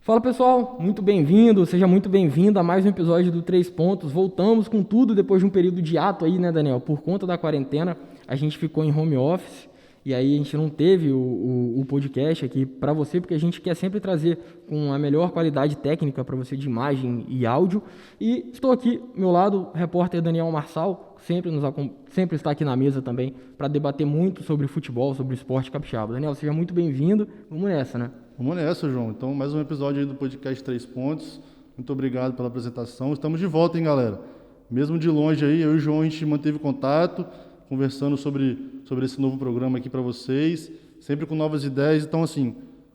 Fala pessoal, muito bem-vindo, seja muito bem-vindo a mais um episódio do 3 Pontos. Voltamos com tudo depois de um período de ato aí, né, Daniel? Por conta da quarentena, a gente ficou em home office e aí a gente não teve o podcast aqui para você, porque a gente quer sempre trazer com a melhor qualidade técnica para você de imagem e áudio. E estou aqui, meu lado, o repórter Daniel Marçal, sempre está aqui na mesa também para debater muito sobre futebol, sobre o esporte capixaba. Daniel, seja muito bem-vindo, vamos nessa, né? Vamos nessa, João. Então, mais um episódio aí do podcast 3 Pontos. Muito obrigado pela apresentação. Estamos de volta, hein, galera? Mesmo de longe aí, eu e o João, a gente manteve contato, conversando sobre esse novo programa aqui para vocês, sempre com novas ideias. Então, assim,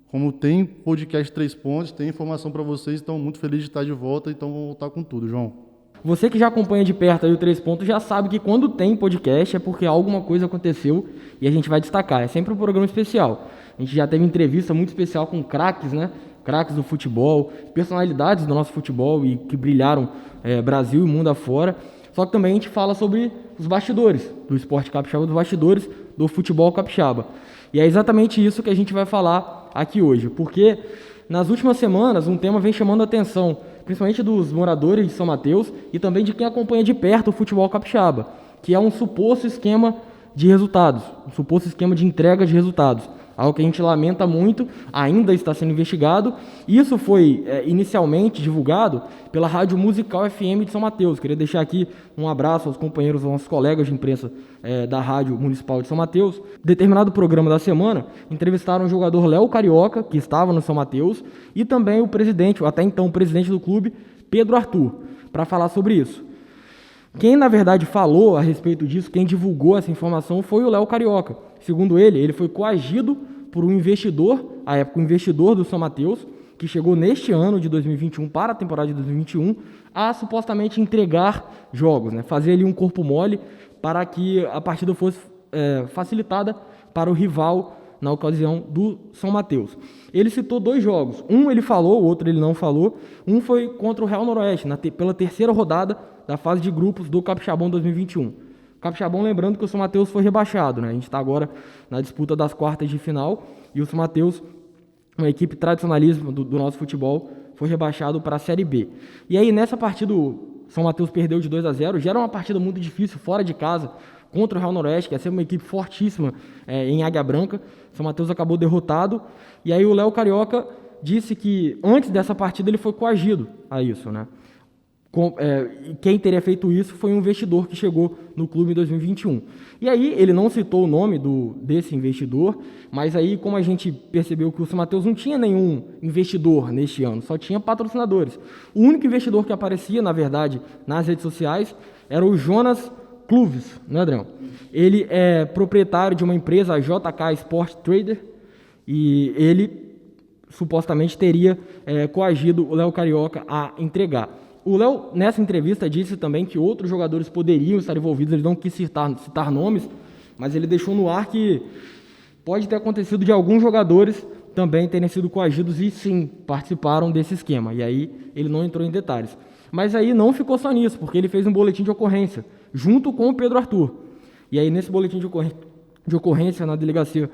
como tem podcast 3 Pontos, tem informação para vocês, então muito feliz de estar de volta, então vamos voltar com tudo, João. Você que já acompanha de perto aí o 3 Pontos já sabe que quando tem podcast é porque alguma coisa aconteceu e a gente vai destacar. É sempre um programa especial. A gente já teve entrevista muito especial com craques, né? Craques do futebol, personalidades do nosso futebol e que brilharam Brasil e mundo afora. Só que também a gente fala sobre os bastidores do esporte capixaba, dos bastidores do futebol capixaba. E é exatamente isso que a gente vai falar aqui hoje, porque nas últimas semanas um tema vem chamando a atenção, principalmente dos moradores de São Mateus e também de quem acompanha de perto o futebol capixaba, que é um suposto esquema de resultados, um suposto esquema de entrega de resultados. Algo que a gente lamenta muito, ainda está sendo investigado. Isso foi inicialmente divulgado pela Rádio Musical FM de São Mateus. Queria deixar aqui um abraço aos companheiros, aos nossos colegas de imprensa da Rádio Municipal de São Mateus. Determinado programa da semana, entrevistaram o jogador Léo Carioca, que estava no São Mateus, e também o presidente, até então o presidente do clube, Pedro Arthur, para falar sobre isso. Quem, na verdade, falou a respeito disso, quem divulgou essa informação foi o Léo Carioca. Segundo ele foi coagido por um investidor, à época um investidor do São Mateus, que chegou neste ano de 2021, para a temporada de 2021, a supostamente entregar jogos, né? Fazer ali um corpo mole para que a partida fosse facilitada para o rival na ocasião do São Mateus. Ele citou 2 jogos, um ele falou, o outro ele não falou. Um foi contra o Real Noroeste, pela terceira rodada da fase de grupos do Capixabão 2021. Capixabão, lembrando que o São Mateus foi rebaixado, né? A gente está agora na disputa das quartas de final e o São Mateus, uma equipe tradicionalíssima do nosso futebol, foi rebaixado para a Série B. E aí nessa partida o São Mateus perdeu de 2-0, já era uma partida muito difícil, fora de casa, contra o Real Noroeste, que é sempre uma equipe fortíssima em Águia Branca. O São Mateus acabou derrotado e aí o Léo Carioca disse que antes dessa partida ele foi coagido a isso, né? Quem teria feito isso foi um investidor que chegou no clube em 2021. E aí ele não citou o nome desse investidor, mas aí como a gente percebeu que o São Mateus não tinha nenhum investidor neste ano, só tinha patrocinadores. O único investidor que aparecia, na verdade, nas redes sociais era o Jonas Cluves, né, Adriano? Ele é proprietário de uma empresa, a JK Sport Trader, e ele supostamente teria coagido o Léo Carioca a entregar. O Léo, nessa entrevista, disse também que outros jogadores poderiam estar envolvidos, ele não quis citar nomes, mas ele deixou no ar que pode ter acontecido de alguns jogadores também terem sido coagidos e sim, participaram desse esquema. E aí ele não entrou em detalhes. Mas aí não ficou só nisso, porque ele fez um boletim de ocorrência, junto com o Pedro Arthur. E aí nesse boletim de ocorrência na delegacia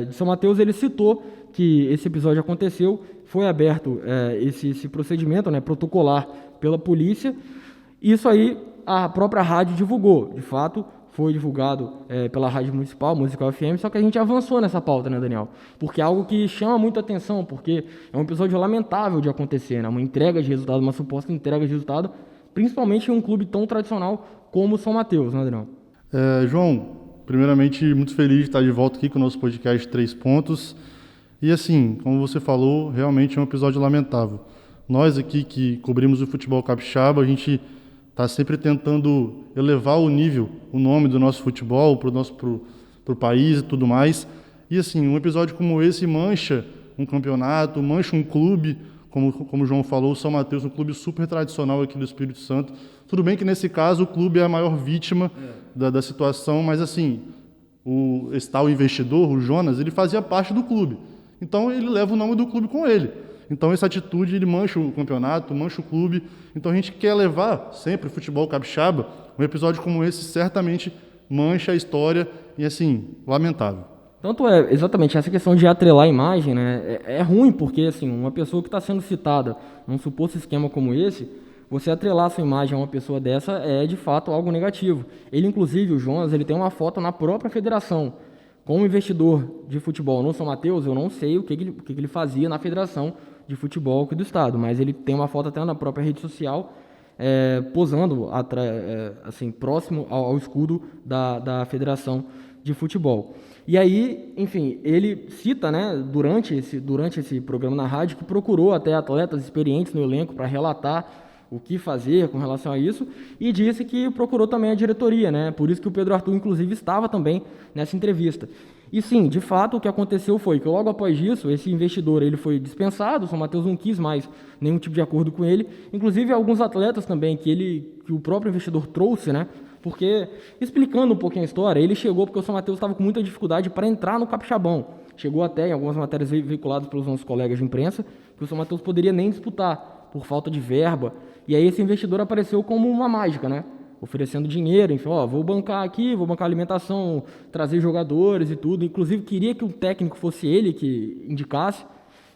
de São Mateus, ele citou que esse episódio aconteceu, foi aberto esse procedimento, né, protocolar pela polícia. Isso aí a própria rádio divulgou, de fato foi divulgado pela Rádio Municipal, Musical FM, só que a gente avançou nessa pauta, né, Daniel? Porque é algo que chama muita atenção, porque é um episódio lamentável de acontecer, né? Uma entrega de resultado, uma suposta entrega de resultado, principalmente em um clube tão tradicional como o São Mateus, né, Daniel? João, primeiramente muito feliz de estar de volta aqui com o nosso podcast 3 Pontos. E assim, como você falou, realmente é um episódio lamentável. Nós aqui que cobrimos o futebol capixaba, a gente está sempre tentando elevar o nível, o nome do nosso futebol pro país e tudo mais. E assim, um episódio como esse mancha um campeonato, mancha um clube, como o João falou, o São Mateus, um clube super tradicional aqui do Espírito Santo. Tudo bem que nesse caso o clube é a maior vítima da situação, mas assim, esse tal investidor, o Jonas, ele fazia parte do clube. Então ele leva o nome do clube com ele. Então essa atitude, ele mancha o campeonato, mancha o clube. Então a gente quer levar sempre o futebol capixaba. Um episódio como esse certamente mancha a história e assim, lamentável. Tanto é, exatamente, essa questão de atrelar a imagem, né, é ruim, porque, assim, uma pessoa que está sendo citada num suposto esquema como esse, você atrelar a sua imagem a uma pessoa dessa é, de fato, algo negativo. Ele, inclusive, o Jonas, ele tem uma foto na própria federação. Como investidor de futebol no São Mateus, eu não sei o que ele fazia na federação de futebol aqui do estado, mas ele tem uma foto até na própria rede social, posando assim, próximo ao escudo da federação de futebol. E aí, enfim, ele cita, né, durante esse programa na rádio, que procurou até atletas experientes no elenco para relatar o que fazer com relação a isso, e disse que procurou também a diretoria, né? Por isso que o Pedro Arthur, inclusive, estava também nessa entrevista. E sim, de fato, o que aconteceu foi que logo após isso, esse investidor ele foi dispensado, o São Mateus não quis mais nenhum tipo de acordo com ele, inclusive alguns atletas também que o próprio investidor trouxe, né? Porque, explicando um pouquinho a história, ele chegou porque o São Mateus estava com muita dificuldade para entrar no Capixabão. Chegou até em algumas matérias veiculadas pelos nossos colegas de imprensa, que o São Mateus poderia nem disputar, por falta de verba. E aí esse investidor apareceu como uma mágica, né? Oferecendo dinheiro, enfim, vou bancar aqui, vou bancar alimentação, trazer jogadores e tudo. Inclusive queria que o técnico fosse ele que indicasse.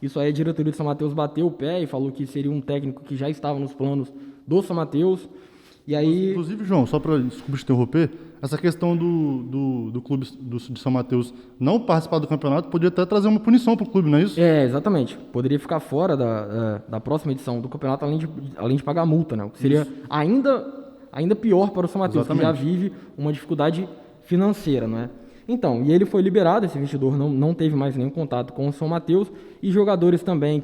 Isso aí a diretoria do São Mateus bateu o pé e falou que seria um técnico que já estava nos planos do São Mateus. E aí... Inclusive, João, só para, desculpa te interromper, essa questão do clube de São Mateus não participar do campeonato poderia até trazer uma punição para o clube, não é isso? Exatamente. Poderia ficar fora da próxima edição do campeonato, além de pagar multa, né? O que seria ainda pior para o São Mateus, que já vive uma dificuldade financeira, não é? Então, e ele foi liberado, esse investidor não teve mais nenhum contato com o São Mateus, e jogadores também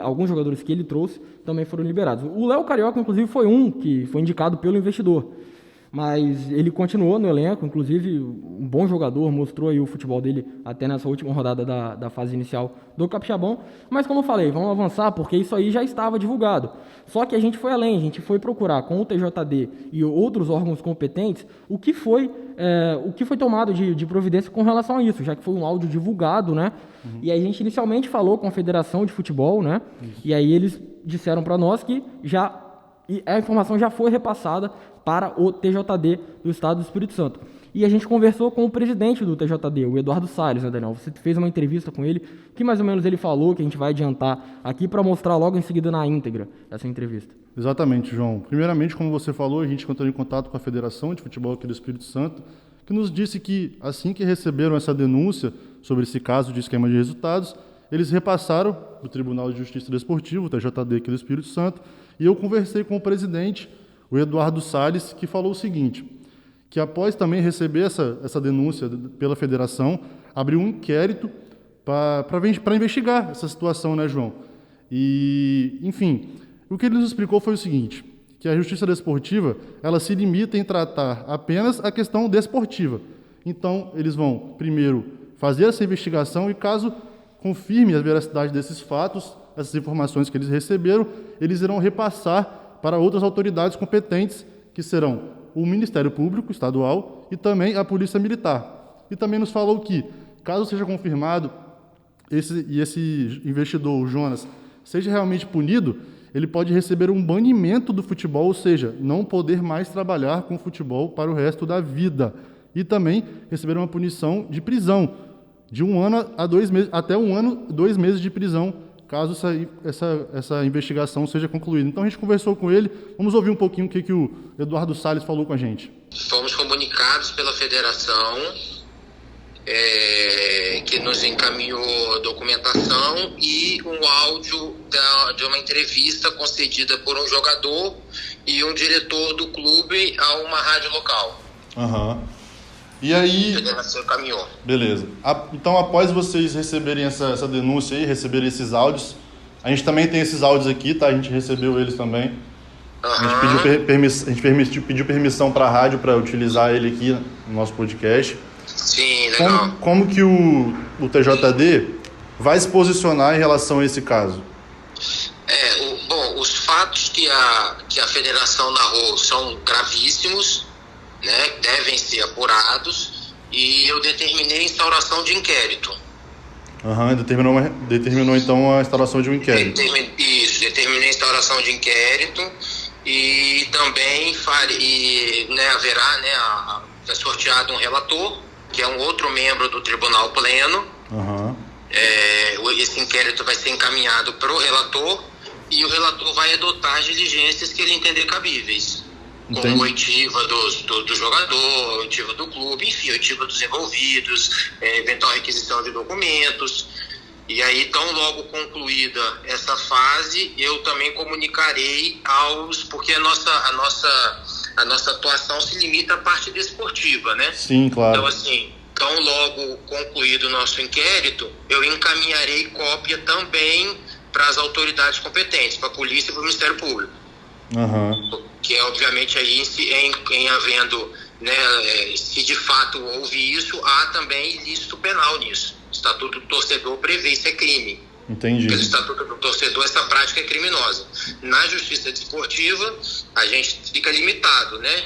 alguns jogadores que ele trouxe também foram liberados. O Léo Carioca, inclusive, foi um que foi indicado pelo investidor, mas ele continuou no elenco, inclusive um bom jogador, mostrou aí o futebol dele até nessa última rodada da fase inicial do Capixabão, mas como eu falei, vamos avançar porque isso aí já estava divulgado. Só que a gente foi além, a gente foi procurar com o TJD e outros órgãos competentes o que foi tomado de providência com relação a isso, já que foi um áudio divulgado, né? Uhum. E aí a gente inicialmente falou com a Federação de Futebol, né? Isso. E aí eles disseram para nós que a informação já foi repassada para o TJD do Estado do Espírito Santo. E a gente conversou com o presidente do TJD, o Eduardo Salles, né, Daniel? Você fez uma entrevista com ele, que mais ou menos ele falou, que a gente vai adiantar aqui para mostrar logo em seguida na íntegra essa entrevista. Exatamente, João. Primeiramente, como você falou, a gente entrou em contato com a Federação de Futebol aqui do Espírito Santo, que nos disse que assim que receberam essa denúncia sobre esse caso de esquema de resultados, eles repassaram do Tribunal de Justiça Desportivo, o TJD aqui do Espírito Santo, e eu conversei com o presidente, o Eduardo Salles, que falou o seguinte, que após também receber essa denúncia pela federação, abriu um inquérito para investigar essa situação, né, João? E, enfim, o que ele nos explicou foi o seguinte, que a Justiça Desportiva, ela se limita em tratar apenas a questão desportiva. Então, eles vão, primeiro, fazer essa investigação e, caso confirme a veracidade desses fatos, essas informações que eles receberam, eles irão repassar para outras autoridades competentes, que serão o Ministério Público Estadual e também a Polícia Militar. E também nos falou que, caso seja confirmado esse investidor, o Jonas, seja realmente punido, ele pode receber um banimento do futebol, ou seja, não poder mais trabalhar com futebol para o resto da vida. E também receber uma punição de prisão, de 1 ano a 2 meses, até 1 ano, 2 meses de prisão, caso essa investigação seja concluída. Então a gente conversou com ele, vamos ouvir um pouquinho o que o Eduardo Salles falou com a gente. Fomos comunicados pela federação, que nos encaminhou documentação e um áudio de uma entrevista concedida por um jogador e um diretor do clube a uma rádio local. Aham. E aí... A federação encaminhou. Beleza. Então, após vocês receberem essa denúncia aí, receberem esses áudios, a gente também tem esses áudios aqui, tá? A gente recebeu eles também. Uhum. A gente pediu permissão para a rádio para utilizar ele aqui no nosso podcast. Sim, legal. Como que o TJD vai se posicionar em relação a esse caso? Os fatos que a federação narrou são gravíssimos, né, devem ser apurados, e eu determinei a instauração de inquérito. Determinou então a instauração de um inquérito. Determinei a instauração de inquérito e também haverá, é sorteado um relator que é um outro membro do Tribunal Pleno. Esse inquérito vai ser encaminhado para o relator e o relator vai adotar as diligências que ele entender cabíveis. Como oitiva do jogador, oitiva do clube, enfim, oitiva dos envolvidos, eventual requisição de documentos. E aí, tão logo concluída essa fase, eu também comunicarei porque a nossa atuação se limita à parte desportiva, né? Sim, claro. Então, assim, tão logo concluído o nosso inquérito, eu encaminharei cópia também para as autoridades competentes, para a polícia e para o Ministério Público. Que é, obviamente, aí em havendo, né, se de fato houve isso, há também ilícito penal nisso. O Estatuto do Torcedor prevê, isso é crime. Entendi. Pelo Estatuto do Torcedor, essa prática é criminosa. Na justiça desportiva, a gente fica limitado, né?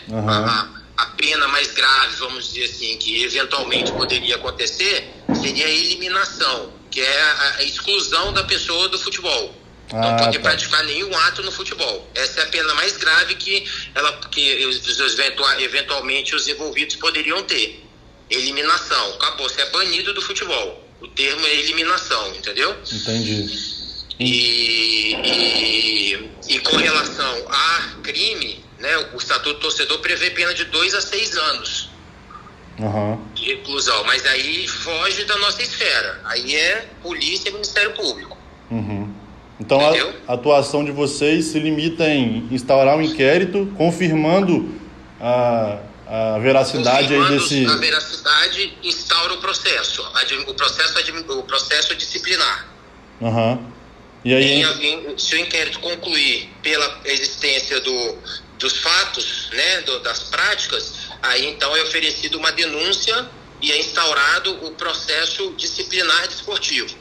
A pena mais grave, vamos dizer assim, que eventualmente poderia acontecer, seria a eliminação, que é a exclusão da pessoa do futebol. Não poder praticar nenhum ato no futebol. Essa é a pena mais grave que eventualmente os envolvidos poderiam ter. Eliminação. Acabou, você é banido do futebol. O termo é eliminação, entendeu? Entendi. E com relação a crime, né, o Estatuto do Torcedor prevê pena de 2 a 6 anos de reclusão, mas aí foge da nossa esfera. Aí é polícia e Ministério Público. Então a atuação de vocês se limita em instaurar um inquérito, confirmando a veracidade aí desse... A veracidade instaura o processo. O processo disciplinar. E aí... Se o inquérito concluir pela existência dos fatos, né, das práticas, aí então é oferecida uma denúncia e é instaurado o processo disciplinar desportivo,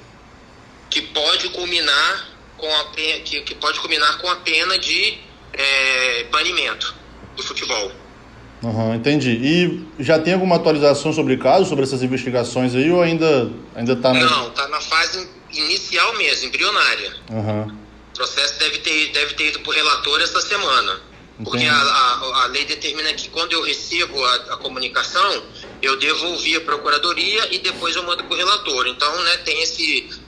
que pode culminar com a pena de banimento do futebol. Entendi. E já tem alguma atualização sobre o caso, sobre essas investigações aí, ou ainda está na... Não, está na fase inicial mesmo, embrionária. O processo deve ter ido para o relator essa semana. Porque a lei determina que quando eu recebo a comunicação, eu devo ouvir a procuradoria e depois eu mando para o relator. Então, né, tem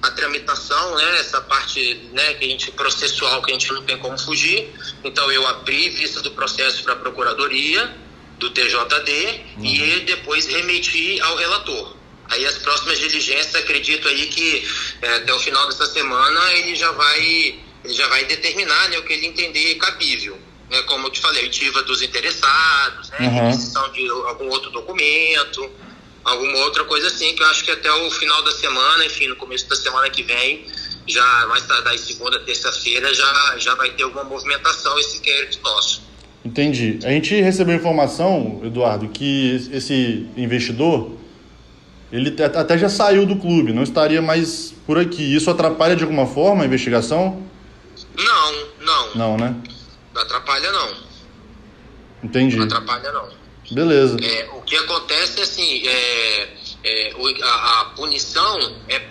a tramitação, né, essa parte, né, processual que a gente não tem como fugir. Então, eu abri vista do processo para a procuradoria do TJD e depois remeti ao relator. Aí as próximas diligências, acredito aí que até o final dessa semana ele já vai determinar, né, o que ele entender cabível. Como eu te falei, oitiva dos interessados, né, requisição de algum outro documento, alguma outra coisa assim, que eu acho que até o final da semana, enfim, no começo da semana que vem, já mais tarde, aí segunda, terça-feira, já vai ter alguma movimentação esse inquérito nosso. Entendi. A gente recebeu informação, Eduardo, que esse investidor, ele até já saiu do clube, não estaria mais por aqui. Isso atrapalha de alguma forma a investigação? Não. Não, né? Não atrapalha, não. Entendi. Não atrapalha, não. Beleza. O que acontece é assim, a punição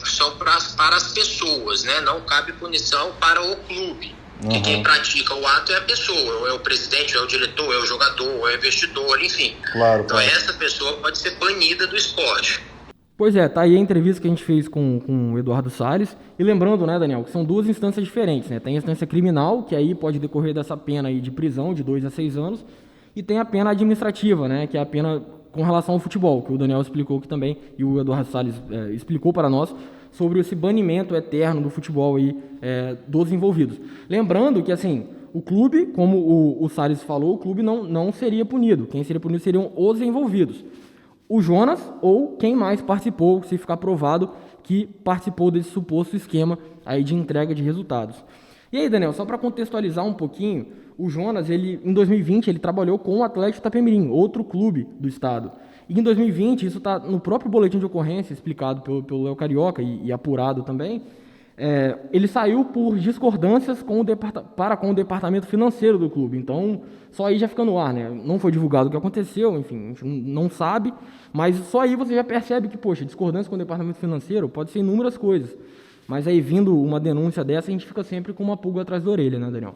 são para as pessoas, né? Não cabe punição para o clube. Porque quem pratica o ato é a pessoa, ou é o presidente, ou é o diretor, ou é o jogador, ou é o investidor, enfim. Claro. Então essa pessoa pode ser banida do esporte. Pois é, tá aí a entrevista que a gente fez com o Eduardo Salles. E lembrando, né, Daniel, que são duas instâncias diferentes, né? Tem a instância criminal, que aí pode decorrer dessa pena aí de prisão de 2 a 6 anos, e tem a pena administrativa, né, que é a pena com relação ao futebol, que o Daniel explicou que também, e o Eduardo Salles explicou para nós, sobre esse banimento eterno do futebol aí, dos envolvidos. Lembrando que, assim, o clube, como o Salles falou, o clube não seria punido. Quem seria punido seriam os envolvidos. O Jonas ou quem mais participou, se ficar provado que participou desse suposto esquema aí de entrega de resultados. E aí, Daniel, só para contextualizar um pouquinho, o Jonas, em 2020, ele trabalhou com o Atlético Itapemirim, outro clube do estado. E em 2020, isso está no próprio boletim de ocorrência, explicado pelo Léo Carioca e apurado também, ele saiu por discordâncias com o departamento financeiro do clube. Então, só aí já fica no ar, né? Não foi divulgado o que aconteceu, enfim, a gente não sabe, mas só aí você já percebe que, poxa, discordância com o departamento financeiro pode ser inúmeras coisas. Mas aí, vindo uma denúncia dessa, a gente fica sempre com uma pulga atrás da orelha, né, Daniel?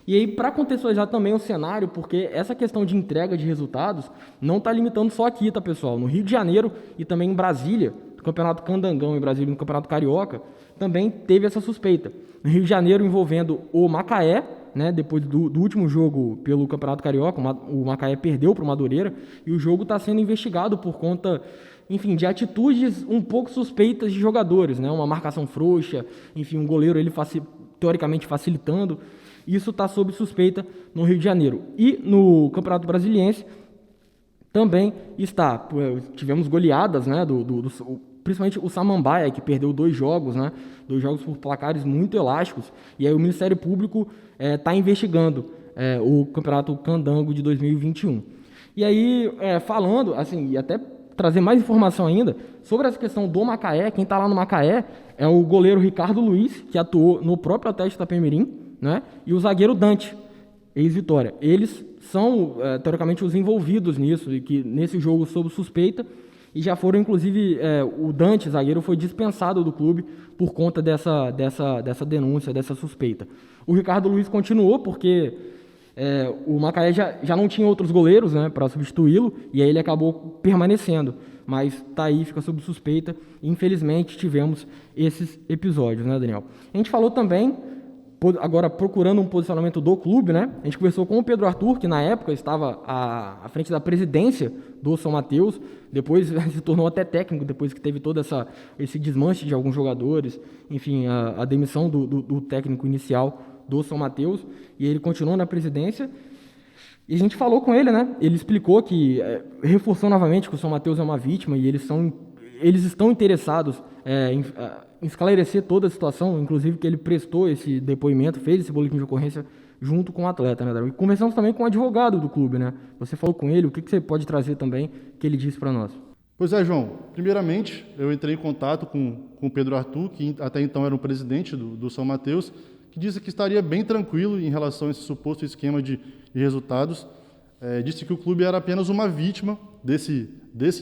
E aí, para contextualizar também o cenário, porque essa questão de entrega de resultados não está limitando só aqui, tá, pessoal? No Rio de Janeiro e também em Brasília, no Campeonato Candangão em Brasília e no Campeonato Carioca, também teve essa suspeita. No Rio de Janeiro, envolvendo o Macaé, né, depois do último jogo pelo Campeonato Carioca, o Macaé perdeu para o Madureira, e o jogo está sendo investigado por conta, enfim, de atitudes um pouco suspeitas de jogadores, né, uma marcação frouxa, enfim, um goleiro ele teoricamente facilitando. Isso está sob suspeita no Rio de Janeiro. E no Campeonato Brasiliense também está. Tivemos goleadas, né, principalmente o Samambaia, que perdeu 2 jogos, né, 2 jogos por placares muito elásticos. E aí o Ministério Público está investigando o Campeonato Candango de 2021. E aí, falando, assim, e até trazer mais informação ainda sobre essa questão do Macaé, quem está lá no Macaé é o goleiro Ricardo Luiz, que atuou no próprio Atlético Itapemirim, né? E o zagueiro Dante, ex-Vitória. Eles são, teoricamente, os envolvidos nisso, e que nesse jogo sob suspeita, e já foram, inclusive, o Dante, zagueiro, foi dispensado do clube por conta dessa denúncia, dessa suspeita. O Ricardo Luiz continuou, porque o Macaé já não tinha outros goleiros, né, para substituí-lo, e aí ele acabou permanecendo. Mas tá aí, fica sob suspeita, e infelizmente tivemos esses episódios, né, Daniel? A gente falou também, agora procurando um posicionamento do clube, né? A gente conversou com o Pedro Arthur, que na época estava à frente da presidência do São Mateus, depois se tornou até técnico, depois que teve todo esse desmanche de alguns jogadores, enfim, a demissão do técnico inicial do São Mateus, e ele continuou na presidência. E a gente falou com ele, né? Ele explicou que, reforçou novamente que o São Mateus é uma vítima e eles estão interessados em esclarecer toda a situação, inclusive que ele prestou esse depoimento, fez esse boletim de ocorrência junto com o atleta, né, Dario? E conversamos também com o advogado do clube, né? Você falou com ele, o que você pode trazer também que ele disse para nós? Pois é, João. Primeiramente, eu entrei em contato com o Pedro Arthur, que até então era o presidente do São Mateus, que disse que estaria bem tranquilo em relação a esse suposto esquema de resultados. Disse que o clube era apenas uma vítima desse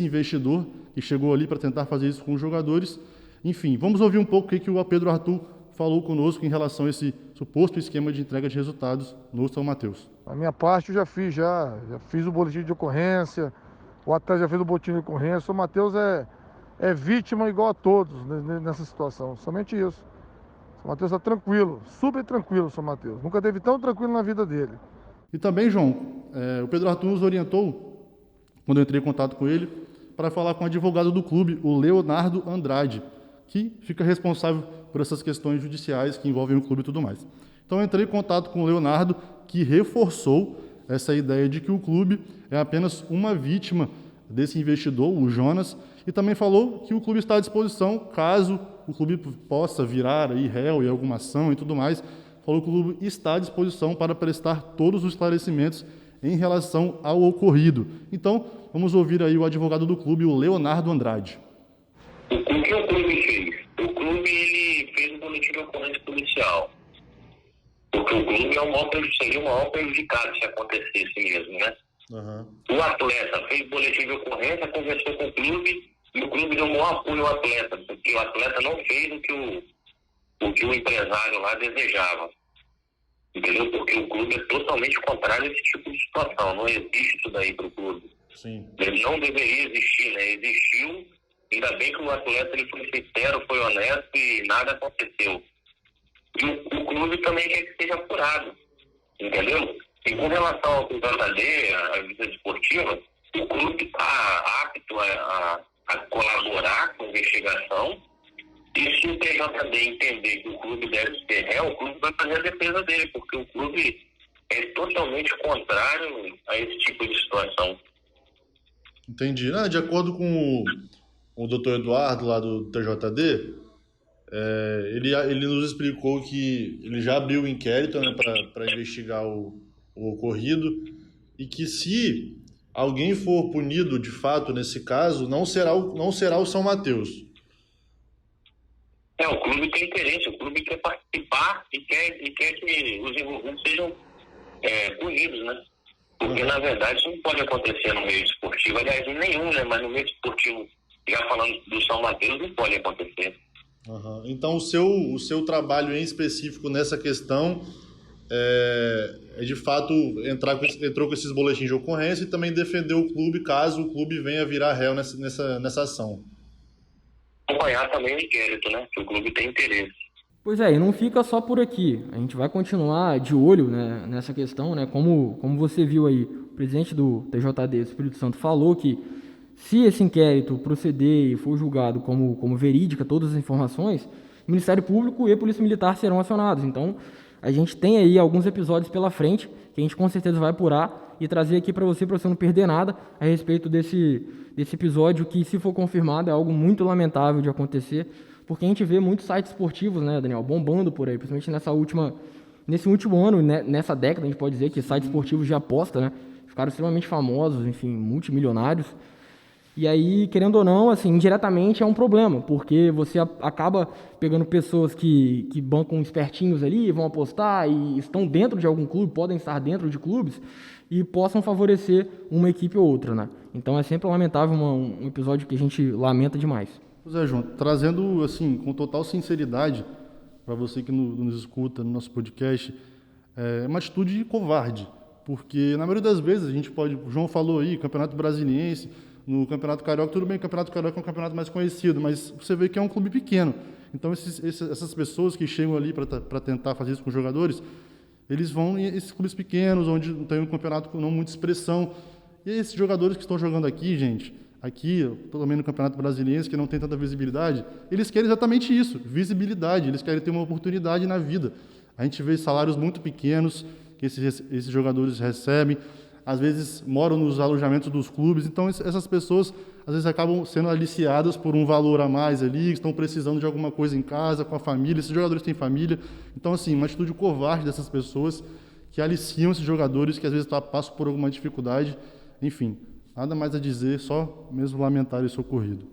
investidor que chegou ali para tentar fazer isso com os jogadores. Enfim, vamos ouvir um pouco o que o Pedro Arthur falou conosco em relação a esse suposto esquema de entrega de resultados no São Mateus. A minha parte eu já fiz o boletim de ocorrência, o atleta já fez o boletim de ocorrência. O São Mateus é vítima igual a todos nessa situação, somente isso. O São Mateus está tranquilo, super tranquilo o São Mateus. Nunca teve tão tranquilo na vida dele. E também, João, o Pedro Arthur nos orientou, quando eu entrei em contato com ele, para falar com o advogado do clube, o Leonardo Andrade, que fica responsável por essas questões judiciais que envolvem o clube e tudo mais. Então eu entrei em contato com o Leonardo, que reforçou essa ideia de que o clube é apenas uma vítima desse investidor, o Jonas, e também falou que o clube está à disposição, caso o clube possa virar aí réu em alguma ação e tudo mais, falou que o clube está à disposição para prestar todos os esclarecimentos em relação ao ocorrido. Então, vamos ouvir aí o advogado do clube, o Leonardo Andrade. O que o clube fez? O clube ele fez um boletim de ocorrência policial. Porque o clube seria o maior prejudicado se acontecesse mesmo, né? Uhum. O atleta fez boletim de ocorrência, conversou com o clube e o clube deu um maior apoio ao atleta, porque o atleta não fez o que o empresário lá desejava. Entendeu? Porque o clube é totalmente contrário a esse tipo de situação. Não existe isso daí para o clube. Sim. Ele não deveria existir, né? Existiu. Ainda bem que o atleta ele foi sincero, foi honesto e nada aconteceu. E o clube também quer que seja apurado, entendeu? E com relação ao JD, a vida esportiva, o clube está apto a colaborar com a investigação. E se o TJD entender que o clube deve ser réu, o clube vai fazer a defesa dele, porque o clube é totalmente contrário a esse tipo de situação. Entendi. De acordo com o doutor Eduardo, lá do TJD, ele nos explicou que ele já abriu o inquérito, né, para investigar o ocorrido, e que se alguém for punido de fato nesse caso, não será o São Mateus. O clube tem interesse, o clube quer participar e quer que os envolvidos sejam punidos, né? Porque, na verdade, isso não pode acontecer no meio esportivo. Aliás, nenhum, né? Mas no meio esportivo, já falando do São Mateus, não pode acontecer. Aham. Então, o seu trabalho em específico nessa questão é de fato entrou com esses boletins de ocorrência e também defender o clube caso o clube venha virar réu nessa ação. Acompanhar também o inquérito, né? Que o clube tem interesse. Pois é, e não fica só por aqui. A gente vai continuar de olho, né, nessa questão, né? Como você viu aí, o presidente do TJD do Espírito Santo falou que se esse inquérito proceder e for julgado como verídica todas as informações, o Ministério Público e a Polícia Militar serão acionados. Então, a gente tem aí alguns episódios pela frente que a gente com certeza vai apurar e trazer aqui para você não perder nada a respeito desse episódio que, se for confirmado, é algo muito lamentável de acontecer, porque a gente vê muitos sites esportivos, né, Daniel, bombando por aí, principalmente nesse último ano, né, nessa década, a gente pode dizer que sites esportivos de aposta, né, ficaram extremamente famosos, enfim, multimilionários. E aí, querendo ou não, assim, indiretamente é um problema, porque você acaba pegando pessoas que bancam espertinhos ali, vão apostar e estão dentro de algum clube, podem estar dentro de clubes e possam favorecer uma equipe ou outra, né? Então é sempre lamentável um episódio que a gente lamenta demais. Pois é, João, trazendo assim, com total sinceridade, para você que nos escuta no nosso podcast, é uma atitude covarde, porque na maioria das vezes a gente pode, o João falou aí, Campeonato Brasiliense, no Campeonato Carioca, tudo bem, o Campeonato Carioca é um campeonato mais conhecido, mas você vê que é um clube pequeno. Então, essas pessoas que chegam ali para tentar fazer isso com os jogadores, eles vão em esses clubes pequenos, onde tem um campeonato com não muita expressão. E esses jogadores que estão jogando aqui, gente, também no Campeonato Brasiliense, que não tem tanta visibilidade, eles querem exatamente isso, visibilidade, eles querem ter uma oportunidade na vida. A gente vê salários muito pequenos que esses jogadores recebem, às vezes moram nos alojamentos dos clubes, então essas pessoas às vezes acabam sendo aliciadas por um valor a mais ali, estão precisando de alguma coisa em casa, com a família, esses jogadores têm família, então assim, uma atitude covarde dessas pessoas que aliciam esses jogadores que às vezes passam por alguma dificuldade, enfim, nada mais a dizer, só mesmo lamentar isso ocorrido.